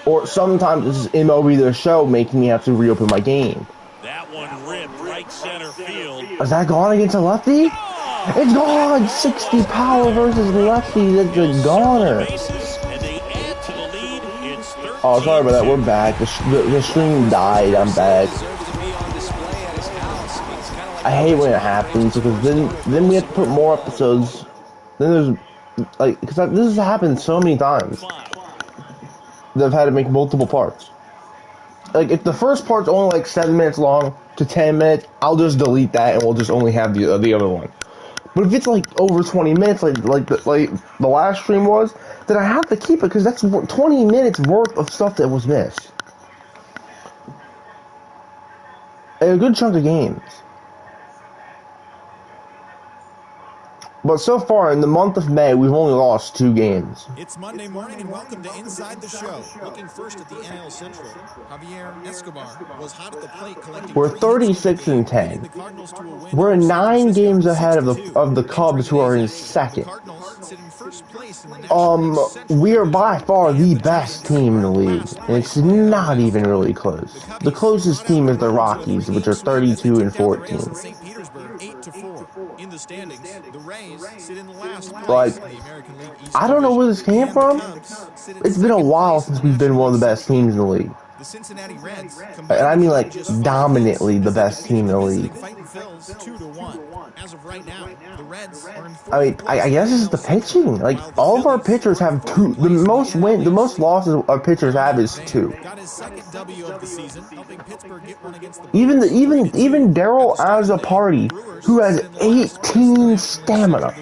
Or sometimes this is MLB The Show making me have to reopen my game. That one ripped right center field. Is that gone against a lefty? It's gone! 60 power versus lefty. That's a goner. Oh, sorry about that. We're back. The stream died. I'm back. I hate when it happens because then we have to put more episodes. Then there's like, because this has happened so many times that I've had to make multiple parts. Like, if the first part's only like 7 minutes long to 10 minutes, I'll just delete that and we'll just only have the other one. But if it's like over 20 minutes, like the last stream was, then I have to keep it because that's 20 minutes worth of stuff that was missed. And a good chunk of games. But so far, in the month of May, we've only lost 2 games. It's Monday morning, and welcome to Inside the Show. Looking first at the NL Central, Javier Escobar was hot at the plate, collecting. We're 36-10. We're 9 games ahead of the Cubs, who are in second. We are by far the best team in the league, and it's not even really close. The closest team is the Rockies, which are 32-14. In the standings, the Rays sit in the last place in the American League East. I don't know where this came from. It's been a while since we've been one of the best teams in the league. The Cincinnati Reds, and I mean like dominantly the best team in the league. 2-1. As of right now, the Reds are in I mean, I guess it's the pitching. Like all of our pitchers have 2. The most losses our pitchers have is 2. Got his second W of the season, helping Pittsburgh get one against the even Daryl as a party, who has 18 stamina,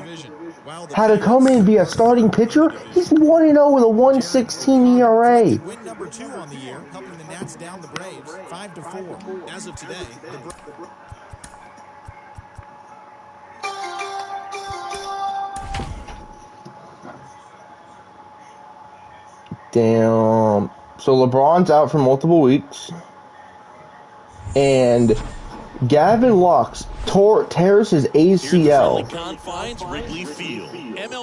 had to come in and be a starting pitcher. He's 1-0 with a 1.16 ERA. Win number 2 on the year, helping the Nats down the Braves 5-4. As of today, Damn. So LeBron's out for multiple weeks, and Gavin Lux tears his ACL.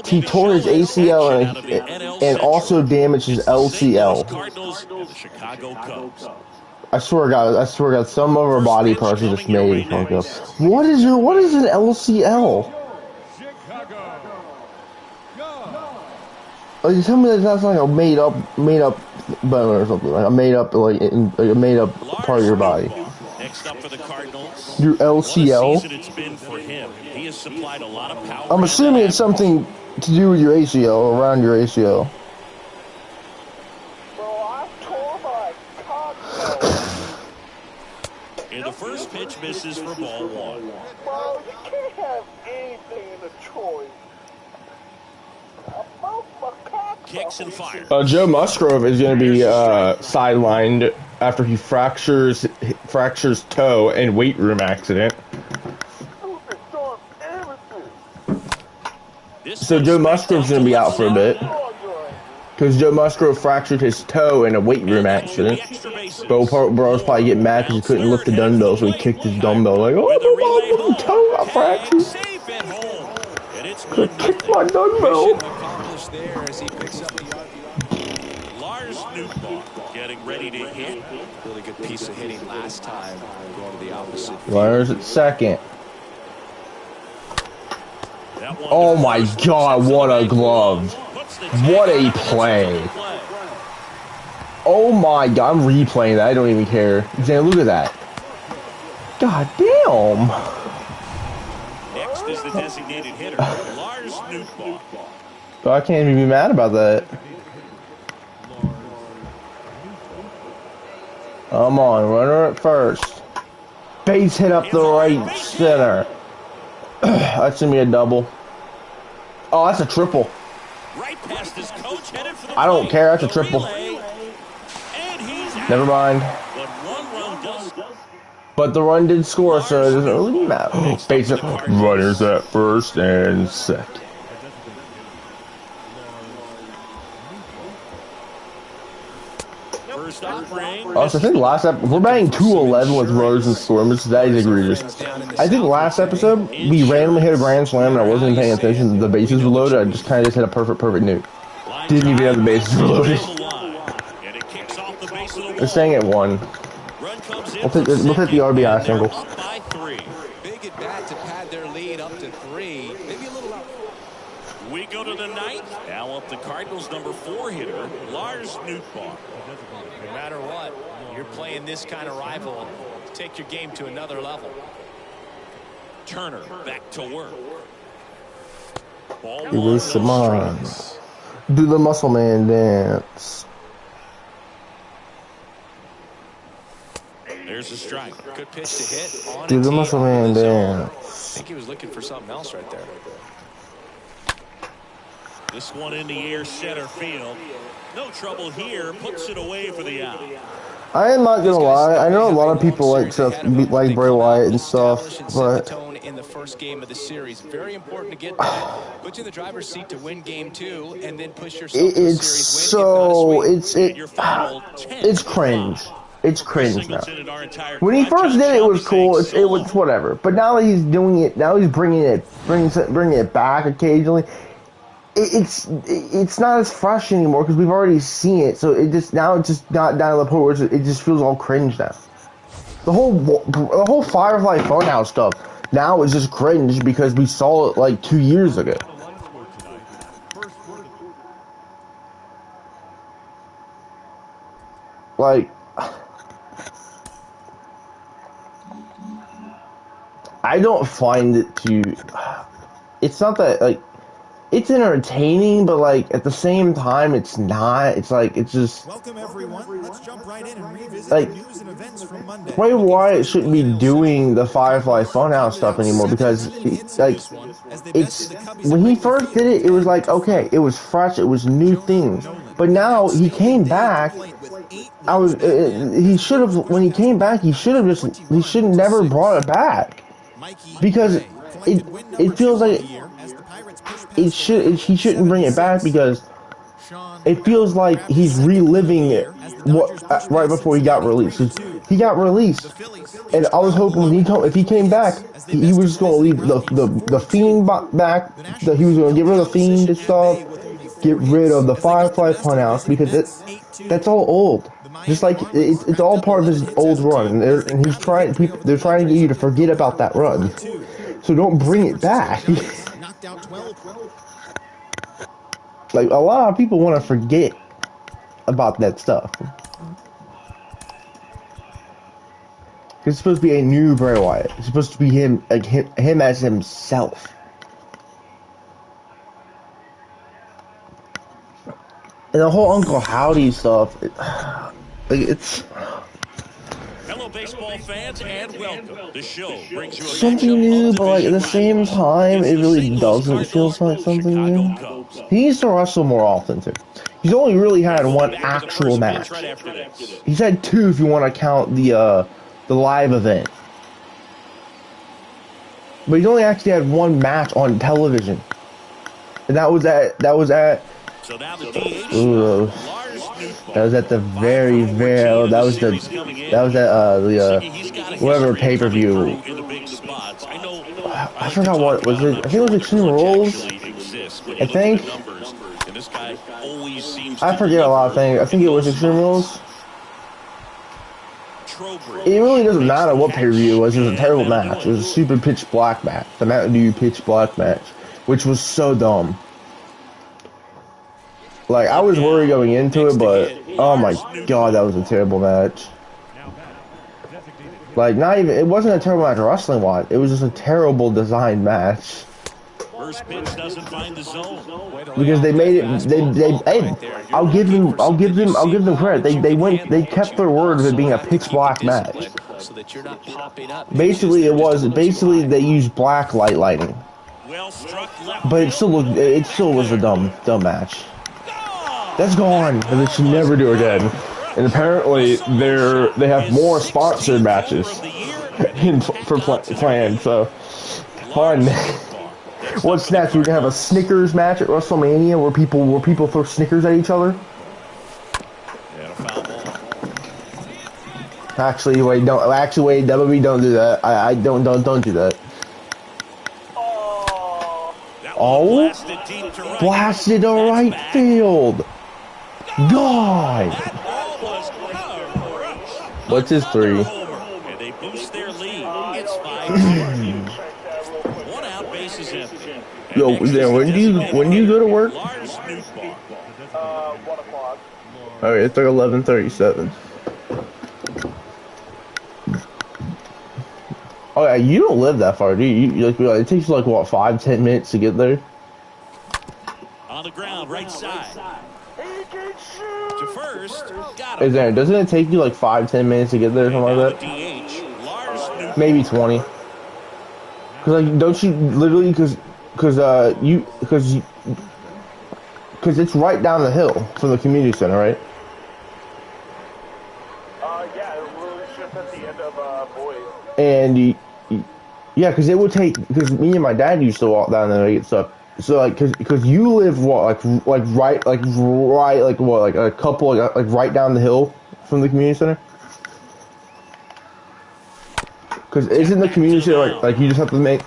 He tore his ACL and also damaged his LCL. I swear to God, some of our body parts are just made fuck up. What is an LCL? Like, you tell me that's like a made up bone or something, like a made up part of your body. Next up for the Cardinals. Your LCL. I'm assuming it's something to do with your ACL or around your ACL. And the first pitch misses for ball 1. Well, you can't have anything in the choice. Kicks and fires. Joe Musgrove is going to be sidelined after he fractures toe in weight room accident. So Joe Musgrove's going to be out for a bit because Joe Musgrove fractured his toe in a weight room accident. Bro's probably getting mad because he couldn't lift the dumbbell, so he kicked his dumbbell like, oh, my toe got fractured. Could kick my dumbbell. Lars Nootbaar getting ready to hit. Really good piece of hitting last time. Going to the opposite. Lars at second. Oh my God! What a glove! What a play! Oh my God! I'm replaying that. I don't even care. Zan, look at that. God damn! Next is the designated hitter, Lars Nootbaar. I can't even be mad about that. Come on, runner at first. Base hit up the right center. That's gonna be a double. Oh, that's a triple. Right past his coach, headed for the I don't care, that's a triple. Never mind. But the run did score, so it doesn't really matter. Base hit. Runners at first and second. Also, I think last episode, we're batting 211 with runners and scorers. That is egregious. I think last episode, we randomly hit a grand slam and I wasn't even paying attention. The bases were loaded. I just kind of hit a perfect nuke. Didn't even have the bases loaded. base of the They're staying at 1. Run comes in We'll take the RBI and they're single. up by 3. Big at bat to pad their lead up to 3. Maybe a little. We go to the 9th. Now up the Cardinals' number 4 hitter, Lars Nootbaar. No matter what, you're playing this kind of rival. Take your game to another level. Turner back to work. Ball Do 1, no the strikes. Do the muscle man dance. There's a strike. Good pitch to hit on Do a the tee muscle onto man the zone. dance. I think he was looking for something else right there. This one in the air, center field. No trouble here. Puts it away for the out. I am not gonna lie. I know a lot of people like stuff like Bray Wyatt and stuff, but tone in the first game of the series. Very important to get that. Put you in the driver's seat to win game 2, and then push yourself to a it's series so win. it's cringe. It's cringe now. Singleton in our entire When he crowd. first John did it, it was Shelby cool. saying It so was whatever. But now that he's doing it, now he's bringing it back occasionally. It's not as fresh anymore because we've already seen it. So it's just not down to the point where it just feels all cringe now. The whole Firefly Funhouse stuff now is just cringe because we saw it like 2 years ago. Like, I don't find it to. It's not that like. It's entertaining, but like at the same time, it's not. It's like it's just. Welcome everyone. Let's jump right in and revisit Like, the news and events from Monday. Bray Wyatt shouldn't be doing the Firefly Funhouse stuff anymore because like it's when he first did it, it was like okay, it was fresh, it was new things. But now he came back. He should have when he came back. He should have never brought it back because it feels like. He shouldn't bring it back because it feels like he's reliving it right before he got released. He got released, and I was hoping when if he came back, he was just going to leave the Fiend back. That he was going to get rid of the Fiend and stuff, get rid of the Firefly Funhouse because that's all old. Just like it's all part of his old run, and he's trying. They're trying to get you to forget about that run, so don't bring it back. Like, a lot of people want to forget about that stuff. It's supposed to be a new Bray Wyatt. It's supposed to be him, like him as himself. And the whole Uncle Howdy stuff, it's... Hello, baseball fans, and welcome. The show brings you a something new, but like at the same time, it really doesn't feel like something new. He needs to wrestle more often too. He's only really had one actual match. He's had 2 if you want to count the live event. But he's only actually had 1 match on television, and that was at. So now the DH, that was at the very. That was whatever pay-per-view. I forgot what was it. I think it was Extreme Rules. I think. I forget a lot of things. I think it was Extreme Rules. It really doesn't matter what pay-per-view it was. It was a terrible match. It was a stupid pitch black match. The Mountain Dew pitch black match, which was so dumb. Like, I was worried going into it, but oh my god, that was a terrible match. Like, it wasn't a terrible match wrestling wise. It was just a terrible designed match. First pitch doesn't find the zone. Because they made it. Hey, I'll give them credit. They kept their word of it being a pitch black match. Basically, they used black lighting. But it still was a dumb match. That's gone, and they should never do again. And apparently, they have more sponsored matches planned. So fun. What's next? We're gonna have a Snickers match at WrestleMania where people throw Snickers at each other. Actually, wait, don't. Actually, wait, WWE, don't do that. I don't do that. Oh, blasted to right field. God. What's his three? And they boost their lead. It's 5-2. One out, bases empty. Yo, then when do you go to work? Lars Nootbaar. 1 o'clock. All right, it's like 11:37. Oh yeah, you don't live that far, do you? Like, it takes you like what, 5-10 minutes to get there? On the ground, right side. To first, got Is him. there? Doesn't it take you like 5-10 minutes to get there, or something like that? DH, Lars Nootbaar. Maybe 20. Cause like, don't you literally? Cause it's right down the hill from the community center, right? Yeah, it really just at the end of Boyd. And yeah, because it would take, because me and my dad used to walk down there to get stuff. So like, because you live what, like right what, like a couple like right down the hill from the community center. Because isn't the community center like you just have to make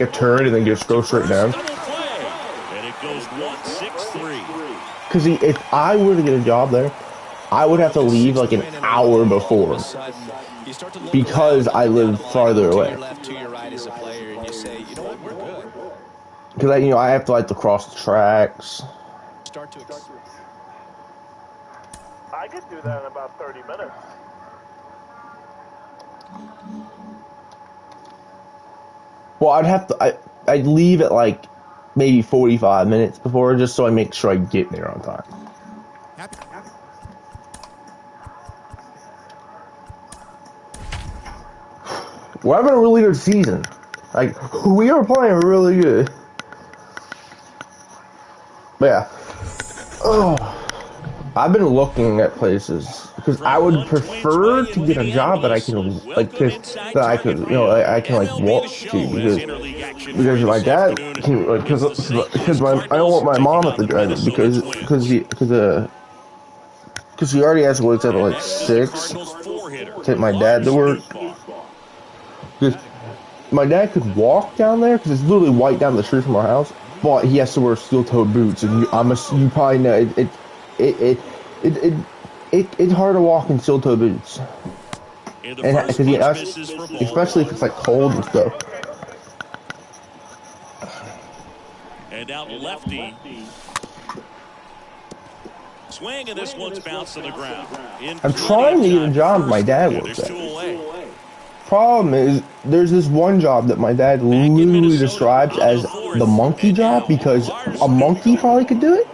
a turn and then just go straight down? Double play. And it goes 1-6-3. Because if I were to get a job there, I would have to leave like an hour before because I live farther away. Because I have to like to cross the tracks. I could do that in about 30 minutes. Well, I'd leave at like maybe 45 minutes before, just so I make sure I get there on time. We're having a really good season. Like, we are playing really good. But yeah. Oh, I've been looking at places because I would prefer to get a job that I can like that I could I can like walk to because my dad can because I don't want my mom at the drive because he already has to wake up at like 6 to take my dad to work. Because my dad could walk down there because it's literally right down the street from our house, but he has to wear steel-toed boots, and you probably know it's hard to walk in steel-toed boots, and especially if it's like cold and stuff. And out lefty. Swing, and this one's bounced to the ground. I'm trying to get a job my dad works at. Problem is, there's this one job that my dad literally describes as the monkey job because a monkey probably could do it.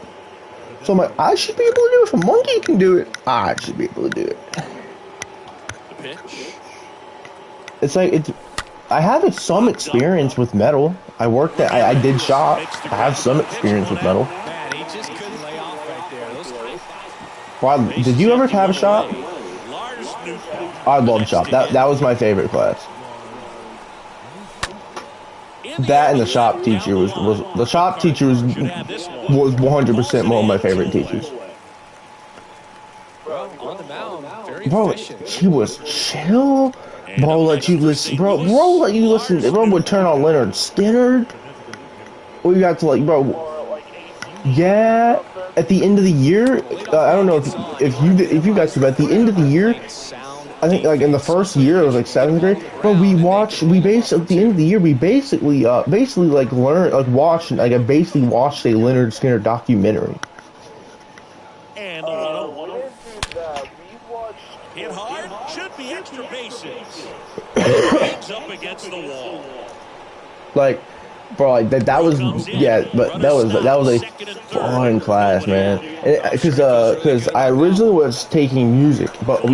So I'm like, I should be able to do it. If a monkey can do it, I should be able to do it. The pitch. It's like I have some experience with metal. I worked at. I did shop. I have some experience with metal. Man, he just couldn't lay off right there. Wow, did you ever have a shop? I loved shop. That was my favorite class. That and the shop teacher was 100% one of my favorite teachers. On the mound, very Bro, efficient. she was chill. Bro, let you listen. Bro, let you listen. Bro would turn on Leonard Skinner. We got to like, bro. Yeah, at the end of the year, I don't know if you guys, but at the end of the year, I think like in the first year it was like 7th grade. Bro, at the end of the year we basically like learned like watched like I basically watched a Leonard Skinner documentary. And hit hard, should be extra bases. Hangs up against the wall. Like, bro, like that was yeah, but that was a fun class, man. Because I originally was taking music, but I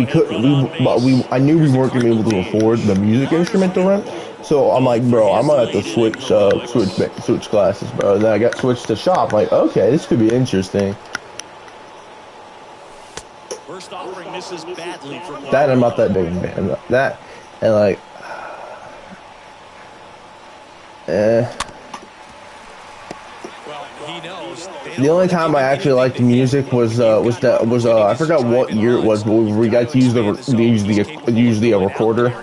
knew we weren't gonna be able to afford the music instrument to rent. So I'm like, bro, I'm gonna have to switch classes, bro. And then I got switched to shop. Like, okay, this could be interesting. First offering misses badly from That I'm not that big a fan. That and like, the only time I actually liked music was I forgot what year it was, but we got to use the recorder.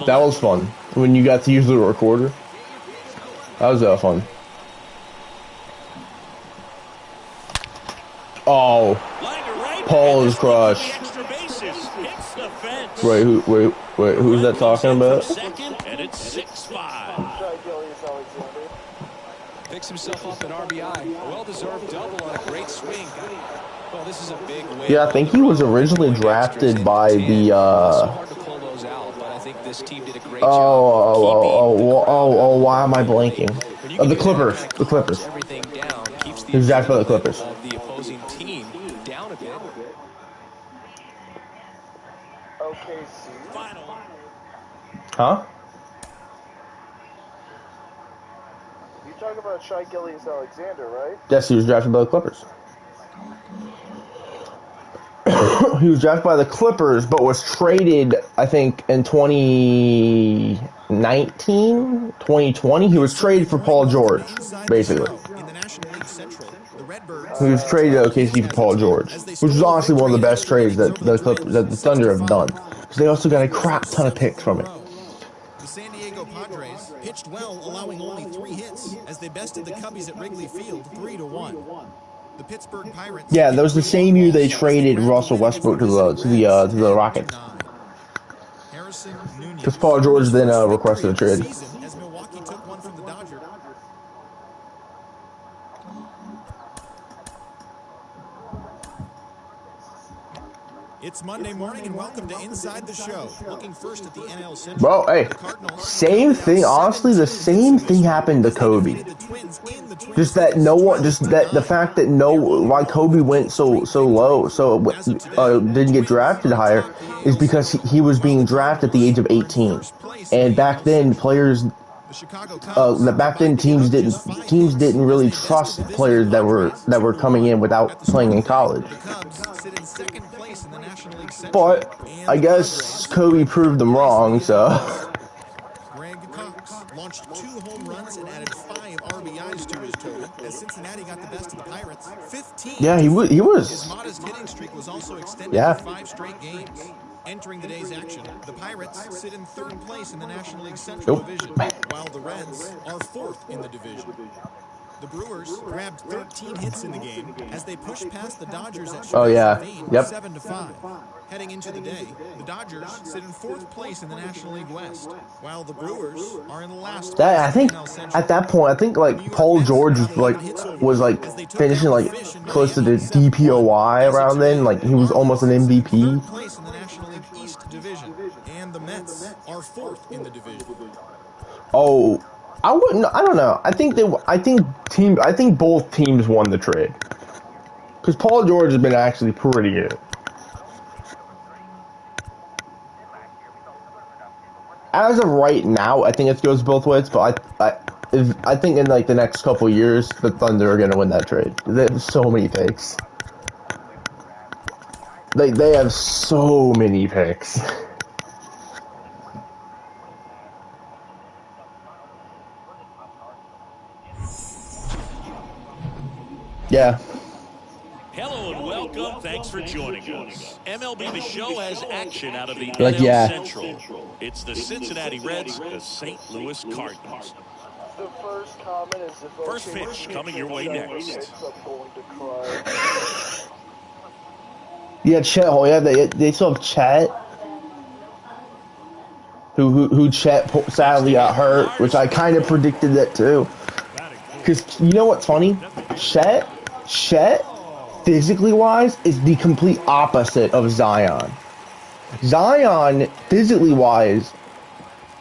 That was fun when you got to use the recorder. That was fun. Oh, Paul is crushed. Wait, who's that talking about? And it's 6-5. Picks himself up an RBI. A well-deserved double on a great swing. Well, this is a big win. Yeah, I think he was originally drafted by the, So hard to pull those out, but I think this team did a great job of keeping the crowd why am I blanking? The Clippers. The Clippers. Everything down, keeps the He was drafted by the Clippers. of the opposing team down a bit. OKC. Final. Huh? You talking about Shai Gilgeous-Alexander, right? Yes, he was drafted by the Clippers. He was drafted by the Clippers, but was traded, I think, in 2019, 2020. He was traded for Paul George, basically. In the National League Central, the Redbirds He was traded to OKC for Paul George, which was honestly one of the best trades that the Thunder have done. Because they also got a crap ton of picks from it. The San Diego Padres pitched well, allowing only 3 hits as they bested the Cubbies at Wrigley Field 3-1. The Pittsburgh Pirates. Yeah, that was the same year they traded Russell Westbrook to the Rockets. Because Paul George then requested a trade. As Milwaukee took one from the Dodgers. It's Monday morning and welcome to Inside the Show. Looking first at the NL Central. Bro, hey, same thing. Honestly, the same thing happened to Kobe. Just that the fact that why Kobe went so low, didn't get drafted higher, is because he was being drafted at the age of 18, and back then teams didn't really trust players that were coming in without playing in college. But I guess Kobe proved them wrong, so. Greg Cox launched 2 home runs and added 5 RBIs to his total as Cincinnati got the best of the Pirates. 15. Yeah, he was. His modest hitting streak was also extended to 5 straight games. Entering the day's action, the Pirates sit in 3rd place in the National League Central Division, while the Reds are 4th in the division. The Brewers grabbed 13 hits in the game as they pushed past the Dodgers at 7-5. Heading into the day, the Dodgers sit in 4th place in the National League West, while the Brewers are in last place. I think at that point, I think Paul George was finishing close to the DPOY around then. Like he was almost an MVP. Place in the National League East Division, and the Mets are 4th in the division. Oh. I don't know. I think both teams won the trade. Because Paul George has been actually pretty good. As of right now, I think it goes both ways. But I think in the next couple years, the Thunder are gonna win that trade. They have so many picks. They have so many picks. Yeah. Hello and welcome. Thanks for joining us. MLB The Show has action out of the NL Central. It's the Cincinnati Reds, the St. Louis Cardinals. The first comment is First pitch coming your way next. Yeah, Chet. Oh yeah, they still have Chet. Who Chet sadly got hurt, which I kind of predicted that too. Because you know what's funny? Chet, physically wise, is the complete opposite of Zion. Zion, physically wise,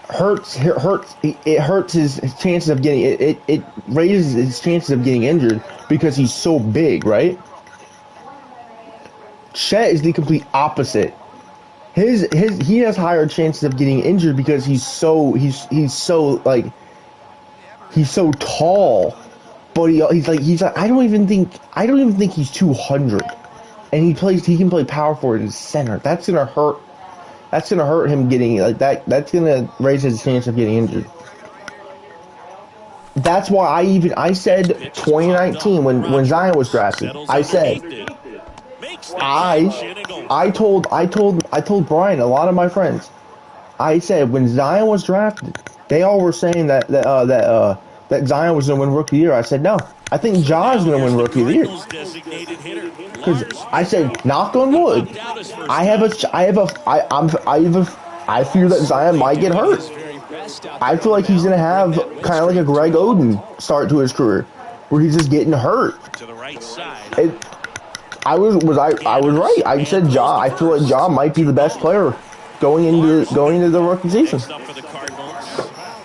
hurts his chances of getting it raises his chances of getting injured because he's so big, right? Chet is the complete opposite. He has higher chances of getting injured because he's so tall, but he's like I don't even think he's 200, and he can play power forward in center. That's gonna hurt him getting that. That's gonna raise his chance of getting injured. That's why I said 2019 when Zion was drafted. I said I told Brian, a lot of my friends, I said when Zion was drafted, they all were saying that Zion was going to win Rookie of the Year. I said no. I think Ja's going to win Rookie of the Year. Because I said, knock on wood, I fear that Zion might get hurt. I feel like he's going to have kind of like a Greg Oden start to his career, where he's just getting hurt. I was right. I said Ja. I feel like Ja might be the best player going into the rookie season.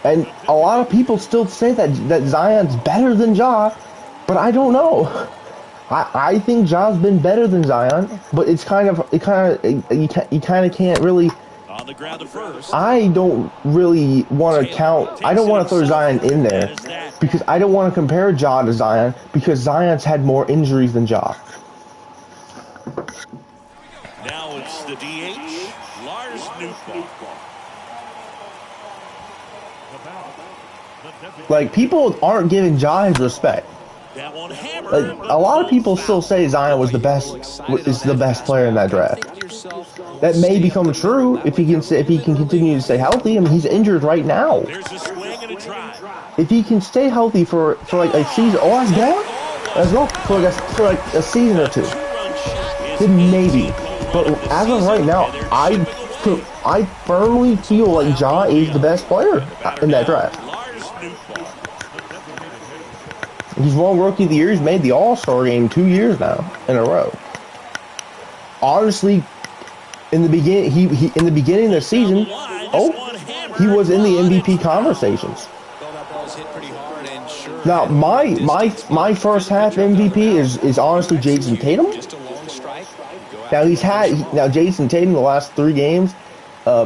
And a lot of people still say that Zion's better than Ja, but I don't know. I think Ja's been better than Zion, but you kind of can't really. On the ground to first. I don't really want to count. I don't want to throw Zion in there because I don't want to compare Ja to Zion because Zion's had more injuries than Ja. Now it's the DH, Lars Nootbaar. Like, people aren't giving Ja his respect. That one hammered. Like, a lot of people still say Zion is the best player in that draft. That may become true if he can continue to stay healthy. I mean, he's injured right now. There's a swing and a drive. If he can stay healthy for like a season, let's go for like a season or two, then maybe. But as of right now, I firmly feel like Ja is the best player in that draft. He's won Rookie of the Year. He's made the All-Star game 2 years now in a row. Honestly, in the beginning of the season, he was in the MVP conversations. Now, my first half MVP is honestly Jason Tatum. Now Jason Tatum the last 3 games.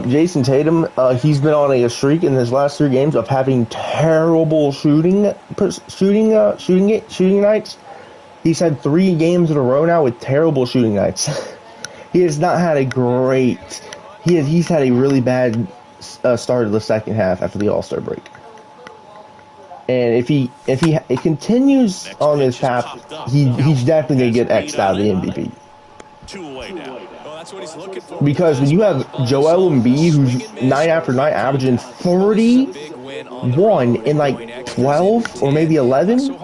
Jason Tatum, he's been on a streak in his last 3 games of having terrible shooting nights. He's had 3 games in a row now with terrible shooting nights. He has not had a great. He's had a really bad start of the second half after the All-Star break. And if he continues on this path, he's definitely gonna get X'd out of the MVP. 2 away now. That's what he's looking for. Because when you have Joel Embiid, who's night after night averaging 31 in like 12 or maybe 11.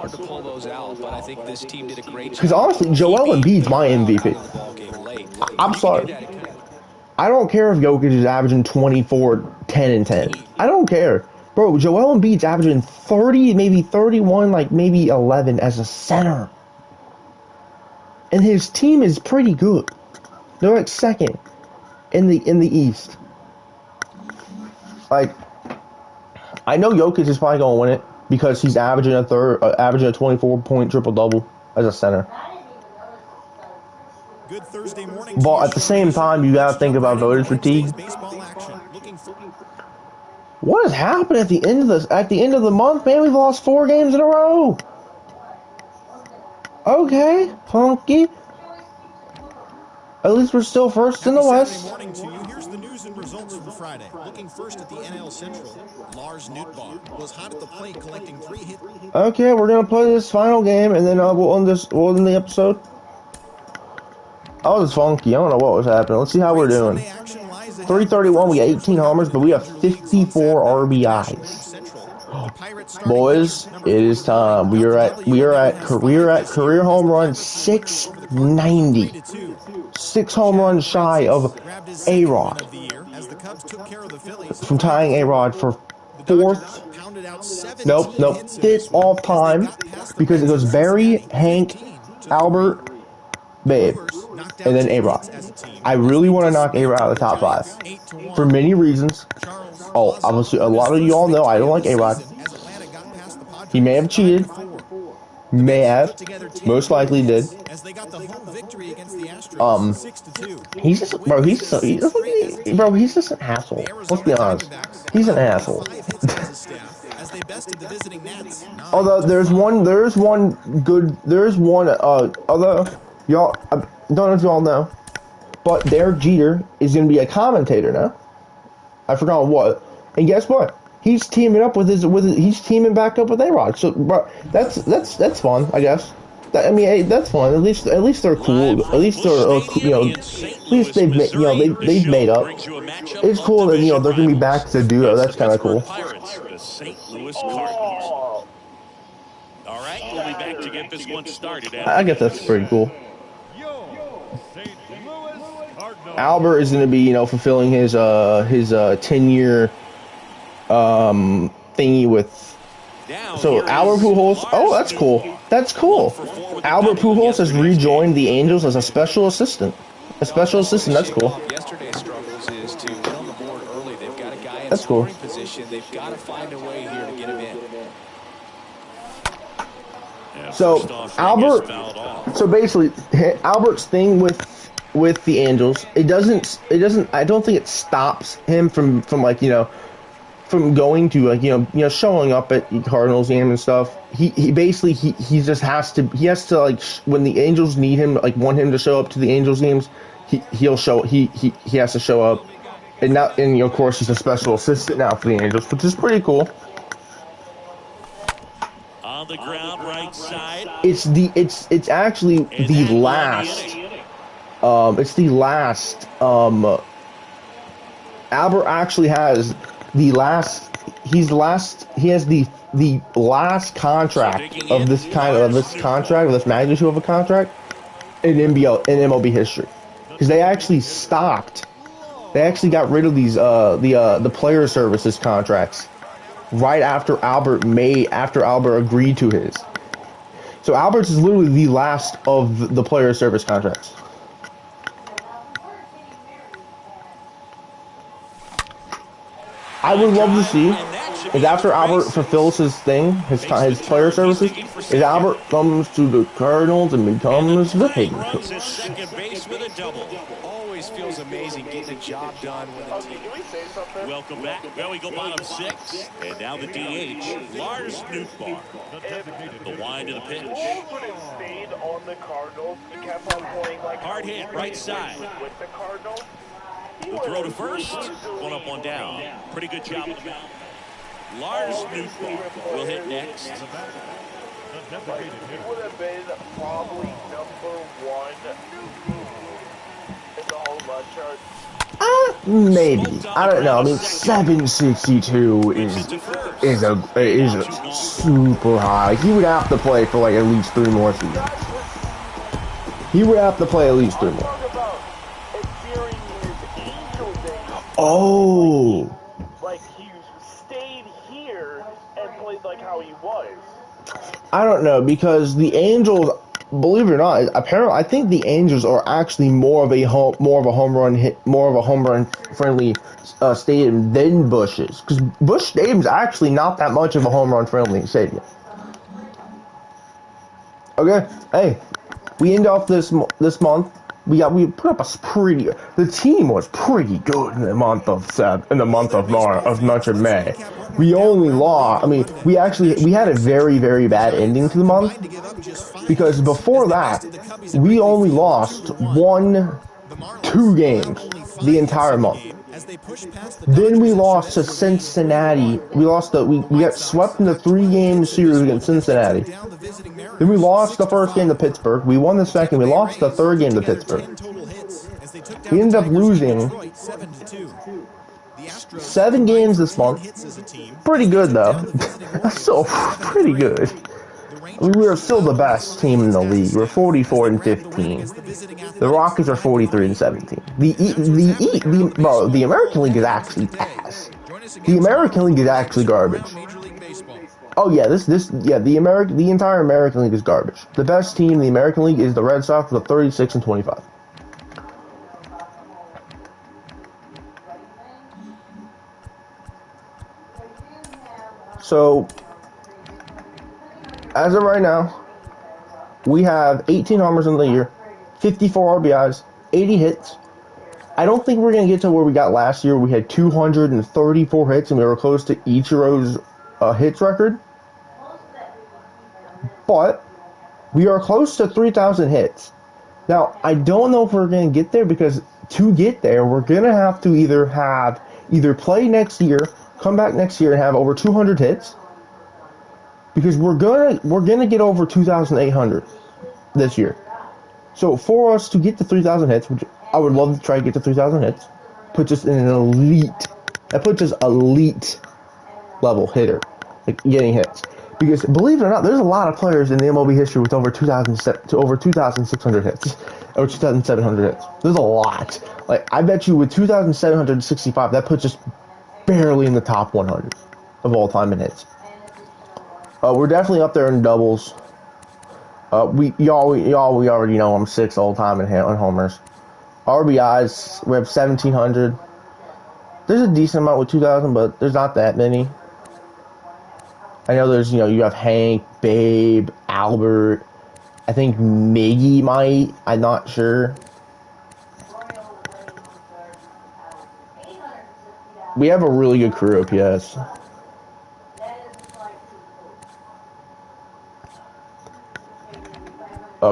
Because honestly, Joel Embiid's my MVP. I'm sorry. I don't care if Jokic is averaging 24, 10, and 10. I don't care. Bro, Joel Embiid's averaging 30, maybe 31, like maybe 11 as a center. And his team is pretty good. They're like second in the East. Like, I know Jokic is probably gonna win it because he's averaging a 24-point triple-double as a center. Good Thursday morning. But at the same time, you gotta think about voter fatigue. What has happened at the end of the month, man? We've lost 4 games in a row. Okay, funky. At least we're still first in the West. Morning to you. Here's the news and results from Friday. Looking first at the NL Central, Lars Nootbaar was hot at the plate, collecting 3 hits. Okay, we're gonna play this final game, and then we'll end the episode. I was funky. I don't know what was happening. Let's see how we're doing. 331. We got 18 homers, but we have 54 RBIs. Boys, it is time. We are at career home run 690. 6 home runs shy of A-Rod. From tying A-Rod for 4th. Nope. 5th all time. Because it goes Barry, Hank, Albert, Babe, and then A-Rod. I really want to knock A-Rod out of the top 5. For many reasons. Oh, obviously, a lot of you all know I don't like A-Rod. He may have cheated. May have. Most likely did. He's just an asshole. Let's be honest. He's an asshole. Although although y'all, I don't know if y'all know, but Derek Jeter is going to be a commentator now. I forgot what. And guess what? He's teaming up he's teaming back up with A-Rod. So, bro, that's fun, I guess. That's fun. At least they're cool. At least they're at least they've made up. It's cool that they're gonna be back to duo. That's kind of cool. All right. right, we'll be back to get this one started. I guess that's pretty cool. Albert is going to be, you know, fulfilling his 10-year thingy with. So Albert Pujols. Oh, that's cool. That's cool. Albert Pujols has rejoined the Angels as a special assistant. A special assistant. That's cool. Yesterday's struggles is to get on the board early. They've got a guy in That's cool. scoring position. They've got to find a way here to get him in. So Albert. So basically, Albert's thing with the Angels, it doesn't. I don't think it stops him from like, you know, from going to, like, you know, showing up at Cardinals game and stuff. He basically he just has to like, when the Angels need him, like, want him to show up to the Angels games, he'll show he has to show up. And now, and of course, he's a special assistant now for the Angels, which is pretty cool. On the ground, right side. It's actually the last. It's the last. Albert actually has the last. He has the last contract of this magnitude of a contract in MLB history, because they actually stopped. They actually got rid of these the player services contracts right after Albert agreed to his. So Albert's is literally the last of the player service contracts. I would love to see is after Albert fulfills his thing, his player services, is Albert comes to the Cardinals and becomes the hitting coach. Always feels amazing getting a job done with a team. Welcome back. Well, we go bottom 6. And now the DH, Lars Nootbaar. The wind of the pitch. Hard hit, right side. The throw to first. One up, one down. Pretty good job of the mound. Lars Nootbaar will hit next. He would have been probably number 1 in the whole mud chart. Maybe. I don't know. I mean, 762 is a super high. He would have to play for like at least 3 more seasons. He would have to play at least 3 more. Oh. Like, he stayed here and played like how he was. I don't know, because the Angels, believe it or not, apparently I think the Angels are actually more of a home run friendly stadium than Busch is, because Busch Stadium's actually not that much of a home run friendly stadium. Okay, hey, we end off this month. We put up the team was pretty good in the month of March and May. We only lost. I mean, we had a very, very bad ending to the month, because before that we only lost 2 games the entire month. Then we lost to Cincinnati. We got swept in the 3-game series against Cincinnati. Then we lost the first game to Pittsburgh. We won the second. We lost the third game to Pittsburgh. We ended up losing 7 games this month. Pretty good, though. That's still pretty good. I mean, we are still the best team in the league. We're 44-15. The Rockets are 43-17. The American League is actually ass. The American League is actually garbage. Oh yeah, the entire American League is garbage. The best team in the American League is the Red Sox with 36-25. So, as of right now, we have 18 homers in the year, 54 RBIs, 80 hits. I don't think we're going to get to where we got last year. We had 234 hits, and we were close to Ichiro's hits record. But we are close to 3,000 hits. Now, I don't know if we're going to get there, because to get there, we're going to have to either play next year, come back next year and have over 200 hits, because we're gonna get over 2,800 this year. So for us to get to 3,000 hits, which I would love to try to get to 3,000 hits, puts us in an elite level hitter, like getting hits. Because believe it or not, there's a lot of players in the MLB history with over 2,600 hits, or 2,700 hits. There's a lot. Like I bet you with 2,765, that puts us barely in the top 100 of all time in hits. We're definitely up there in doubles. We already know I'm 6th all time in homers. RBIs, we have 1,700. There's a decent amount with 2,000, but there's not that many. I know there's, you have Hank, Babe, Albert. I think Miggy might. I'm not sure. We have a really good career OPS.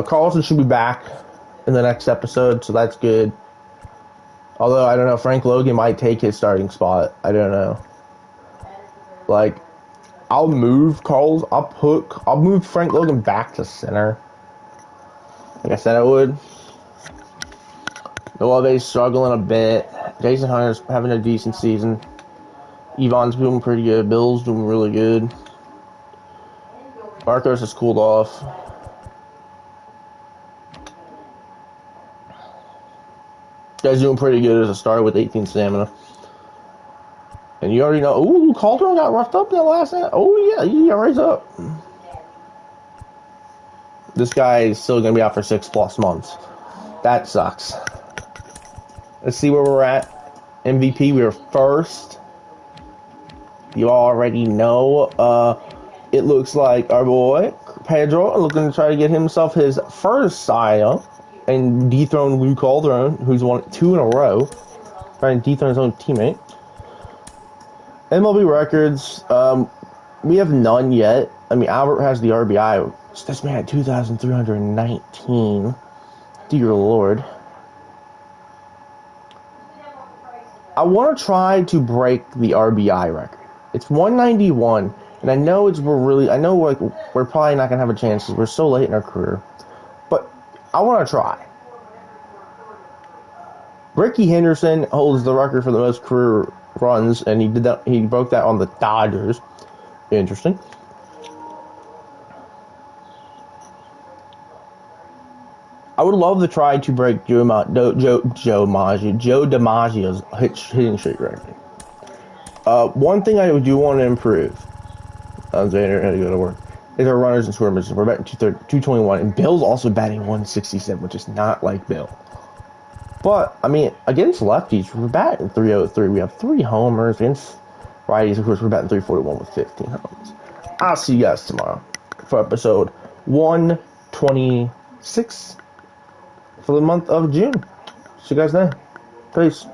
Carlson should be back in the next episode, so that's good. Although, I don't know, Frank Logan might take his starting spot. I don't know. Like, I'll move Frank Logan back to center. Like I said I would. Noel's struggling a bit. Jason Hunter's having a decent season. Yvonne's doing pretty good. Bill's doing really good. Marcos has cooled off. Guy's doing pretty good as a starter with 18 stamina. And you already know, ooh, Calderon got roughed up in that last night. Oh, yeah, he got raised up. This guy is still going to be out for 6+ months. That sucks. Let's see where we're at. MVP, we were first. You already know. It looks like our boy, Pedro, looking to try to get himself his first Cy Young and dethrone Lou Calderon, who's won 2 in a row. Trying to dethrone his own teammate. MLB records, we have none yet. I mean, Albert has the RBI. This man had 2,319. Dear Lord. I want to try to break the RBI record. It's 191, and I know we're probably not gonna have a chance because we're so late in our career. But I want to try. Ricky Henderson holds the record for the most career runs, and he broke that on the Dodgers. Interesting. I would love to try to break Joe DiMaggio's hitting streak record. One thing I do want to improve, Xander had to go to work, is our runners and scoring position. We're batting 221, and Bill's also batting 167, which is not like Bill. But, I mean, against lefties, we're batting 303. We have 3 homers. Against righties, of course, we're batting 341 with 15 homers. I'll see you guys tomorrow for episode 126 for the month of June. See you guys then. Peace.